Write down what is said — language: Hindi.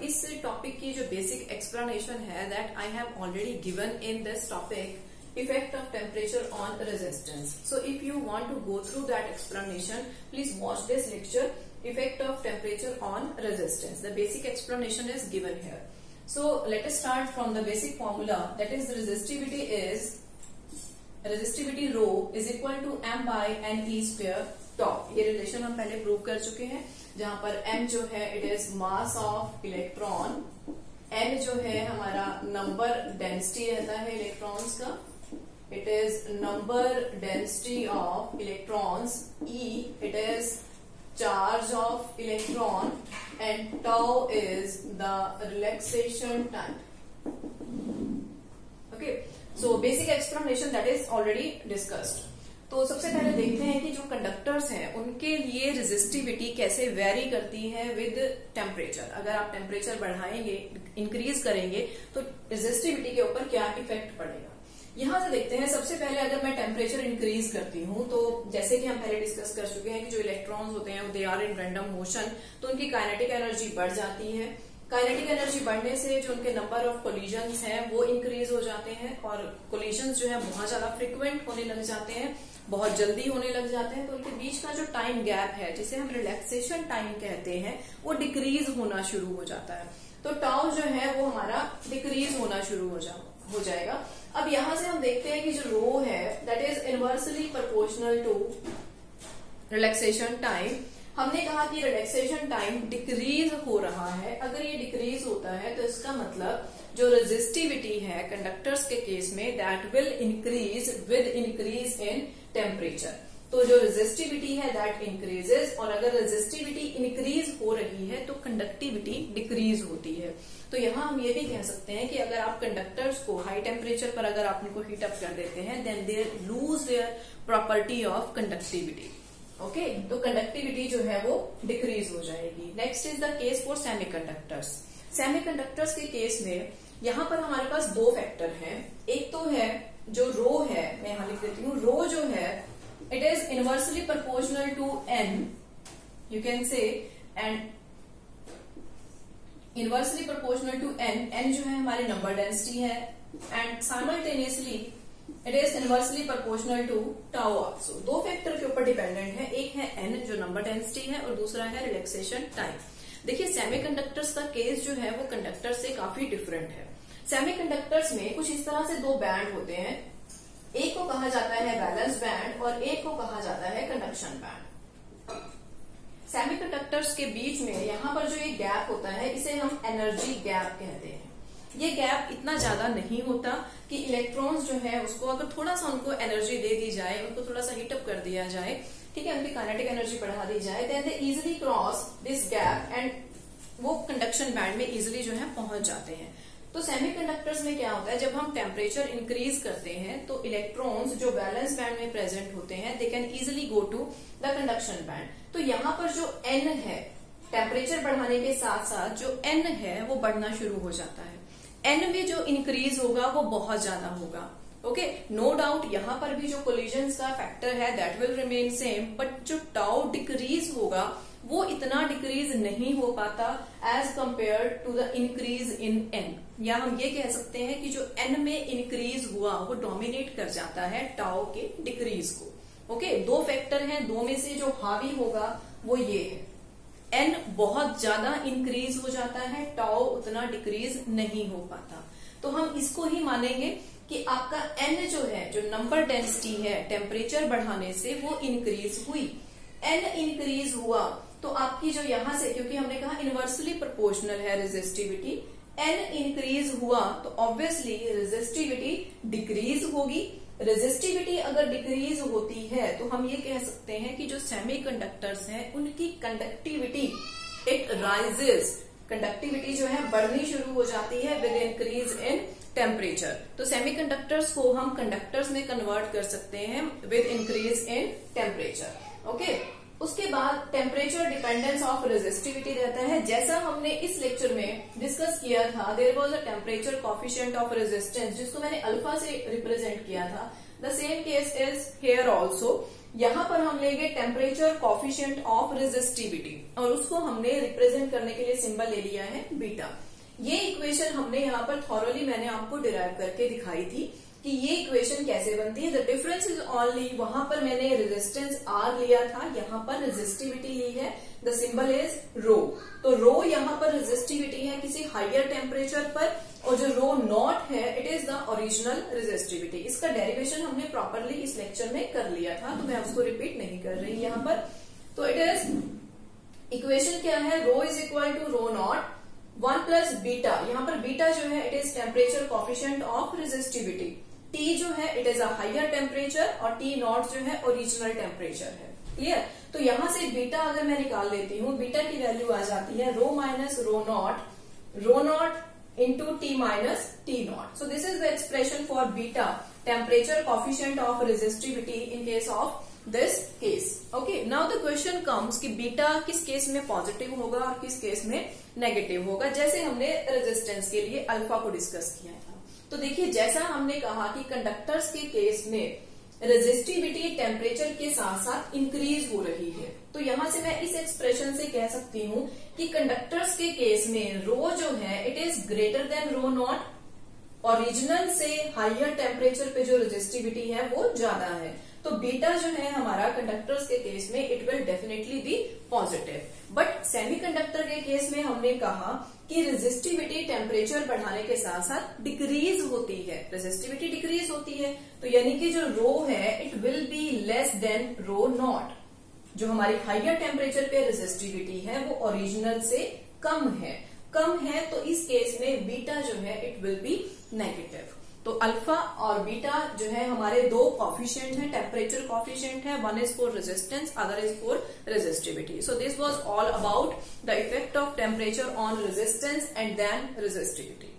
इस टॉपिक की जो बेसिक एक्सप्लेनेशन है that I have already given in this topic effect of temperature on resistance. So if you want to go through that explanation please watch this lecture effect of temperature on resistance. The basic explanation is given here. So let us start from the basic formula, that is resistivity rho is equal to m by n e square tau. ये रिलेशन हम पहले प्रूव कर चुके हैं, जहां पर m जो है it is mass of electron, n जो है हमारा नंबर डेंसिटी रहता है इलेक्ट्रॉन्स का, it is number density of electrons, e it is charge of electron, and tau is the relaxation time. Okay, so basic explanation that is already discussed. तो सबसे पहले देखते हैं कि जो कंडक्टर्स हैं उनके लिए रेजिस्टिविटी कैसे वेरी करती है विद टेम्परेचर. अगर आप टेम्परेचर बढ़ाएंगे, इंक्रीज करेंगे, तो रेजिस्टिविटी के ऊपर क्या इफेक्ट पड़ेगा. यहां से देखते हैं. सबसे पहले अगर मैं टेम्परेचर इंक्रीज करती हूं तो जैसे कि हम पहले डिस्कस कर चुके हैं कि जो इलेक्ट्रॉन्स होते हैं they are in random motion, तो उनकी काइनेटिक एनर्जी बढ़ जाती है. काइनेटिक एनर्जी बढ़ने से जो उनके नंबर ऑफ कोलिजन्स हैं वो इंक्रीज हो जाते हैं, और कोलिजन्स जो है बहुत ज्यादा फ्रिक्वेंट होने लग जाते हैं, बहुत जल्दी होने लग जाते हैं. तो उनके बीच का जो टाइम गैप है जिसे हम रिलैक्सेशन टाइम कहते हैं वो डिक्रीज होना शुरू हो जाता है. तो टाउ जो है वो हमारा डिक्रीज होना शुरू हो जाएगा. अब यहां से हम देखते हैं कि जो रो है that is inversely proportional to relaxation time. हमने कहा कि रिलैक्सेशन टाइम डिक्रीज हो रहा है. अगर ये डिक्रीज होता है तो इसका मतलब जो रेजिस्टिविटी है कंडक्टर्स के केस में that will increase with increase in temperature. तो जो रेजिस्टिविटी है दैट इंक्रीजेस, और अगर रेजिस्टिविटी इंक्रीज हो रही है तो कंडक्टिविटी डिक्रीज होती है. तो यहाँ हम ये भी कह सकते हैं कि अगर आप कंडक्टर्स को हाई टेम्परेचर पर अगर आप उनको हीट अप कर देते हैं then they lose their property of conductivity. Okay, तो कंडक्टिविटी जो है वो डिक्रीज हो जाएगी. Next is the case for semiconductors. Semiconductors के केस में यहाँ पर हमारे पास दो फैक्टर हैं. एक तो है जो रो है, मैं यहाँ लिख देती हूँ. रो जो है it is inversely proportional to n, you can say, and inversely proportional to n. n जो है हमारी नंबर डेंसिटी है, and simultaneously it is inversely proportional to tau also. दो फैक्टर के ऊपर डिपेंडेंट है. एक है n जो नंबर डेंसिटी है और दूसरा है रिलैक्सेशन टाइम. देखिए सेमीकंडक्टर्स का केस जो है वो कंडक्टर से काफी डिफरेंट है. सेमीकंडक्टर्स में कुछ इस तरह से दो बैंड होते हैं. एक को कहा जाता है वैलेंस बैंड और एक को कहा जाता है कंडक्शन बैंड. सेमीकंडक्टर्स के बीच में यहाँ पर जो ये गैप होता है इसे हम एनर्जी गैप कहते हैं. ये गैप इतना ज्यादा नहीं होता कि इलेक्ट्रॉन्स जो है उसको अगर थोड़ा सा उनको एनर्जी दे दी जाए, उनको थोड़ा सा हीटअप कर दिया जाए, ठीक है, उनकी काइनेटिक एनर्जी बढ़ा दी जाए, then they easily cross this gap and वो कंडक्शन बैंड में इजिली जो है पहुंच जाते हैं. तो सेमीकंडक्टर्स में क्या होता है, जब हम टेम्परेचर इंक्रीज करते हैं तो इलेक्ट्रॉन्स जो वैलेंस बैंड में प्रेजेंट होते हैं they can easily go to the conduction band. तो यहाँ पर जो n है टेम्परेचर बढ़ाने के साथ साथ जो n है वो बढ़ना शुरू हो जाता है. n में जो इंक्रीज होगा वो बहुत ज्यादा होगा. ओके, नो डाउट यहाँ पर भी जो कोलिजन्स का फैक्टर है that will remain same, but जो टाउ डिक्रीज होगा वो इतना डिक्रीज नहीं हो पाता as compare to the increase in n. या हम ये कह सकते हैं कि जो n में इंक्रीज हुआ वो डोमिनेट कर जाता है टाउ के डिक्रीज को. ओके, दो फैक्टर हैं, दो में से जो हावी होगा वो ये है. n बहुत ज्यादा इंक्रीज हो जाता है, टाउ उतना डिक्रीज नहीं हो पाता. तो हम इसको ही मानेंगे कि आपका n जो है, जो नंबर डेंसिटी है टेम्परेचर बढ़ाने से वो इंक्रीज हुई. n इंक्रीज हुआ तो आपकी जो यहां से, क्योंकि हमने कहा इनवर्सली प्रोपोर्शनल है रेजिस्टिविटी, n इंक्रीज हुआ तो ऑब्वियसली रेजिस्टिविटी डिक्रीज होगी. रेजिस्टिविटी अगर डिक्रीज होती है तो हम ये कह सकते हैं कि जो सेमीकंडक्टर्स हैं उनकी कंडक्टिविटी इट राइजेस. कंडक्टिविटी जो है बढ़नी शुरू हो जाती है विद इंक्रीज इन टेम्परेचर. तो सेमीकंडक्टर्स को हम कंडक्टर्स में कन्वर्ट कर सकते हैं with increase in temperature. Okay, उसके बाद टेम्परेचर डिपेंडेंस ऑफ रेजिस्टिविटी रहता है. जैसा हमने इस लेक्चर में डिस्कस किया था, there was a temperature coefficient of resistance जिसको मैंने अल्फा से रिप्रेजेंट किया था. The same case is here also. यहाँ पर हम लेंगे टेम्परेचर कॉफिशिएंट ऑफ रेजिस्टिविटी और उसको हमने रिप्रेजेंट करने के लिए सिंबल ले लिया है बीटा। ये इक्वेशन हमने यहाँ पर थॉरली मैंने आपको डिराइव करके दिखाई थी कि ये इक्वेशन कैसे बनती है। द डिफरेंस इज ओनली, वहां पर मैंने रेजिस्टेंस आर लिया था, यहाँ पर रेजिस्टिविटी ली है, द सिंबल इज रो। तो रो यहाँ पर रेजिस्टिविटी है किसी हायर टेम्परेचर पर, और जो रो नॉट है it is the original resistivity. इसका डेरिवेशन हमने प्रॉपरली इस लेक्चर में कर लिया था, तो मैं उसको रिपीट नहीं कर रही यहाँ पर। तो इट इज इक्वेशन क्या है, rho is equal to rho naught 1 plus beta. यहाँ पर बीटा जो है it is temperature coefficient of resistivity, T जो है it is a higher temperature और टी नॉट जो है ओरिजिनल टेम्परेचर है। क्लियर? तो यहां से बीटा अगर मैं निकाल लेती हूँ, बीटा की वैल्यू आ जाती है rho minus rho naught into T minus T naught. So this is the expression for beta, temperature coefficient of resistivity in case of this case. Okay, now the question comes कि बीटा किस केस में पॉजिटिव होगा और किस केस में नेगेटिव होगा, जैसे हमने रेजिस्टेंस के लिए अल्फा को डिस्कस किया था। तो देखिए, जैसा हमने कहा कि कंडक्टर्स के केस में रेजिस्टिविटी टेम्परेचर के साथ साथ इंक्रीज हो रही है, तो यहां से मैं इस एक्सप्रेशन से कह सकती हूँ कि कंडक्टर्स के केस में रो जो है it is greater than rho naught, original से हायर टेम्परेचर पे जो रेजिस्टिविटी है वो ज्यादा है। तो बीटा जो है हमारा कंडक्टर्स के केस में it will definitely be positive. But semiconductor के केस में हमने कहा कि रेजिस्टिविटी टेम्परेचर बढ़ाने के साथ साथ डिक्रीज होती है, रेजिस्टिविटी डिक्रीज होती है, तो यानी कि जो रो है it will be less than rho naught. जो हमारी हायर टेम्परेचर पे रेजिस्टिविटी है वो ओरिजिनल से कम है तो इस केस में बीटा जो है इट विल बी नेगेटिव। तो अल्फा और बीटा जो है हमारे दो कॉफिशिएंट हैं, टेम्परेचर कॉफिशिएंट है, one is for resistance, other is for resistivity. So this was all about the effect of temperature on resistance and then resistivity.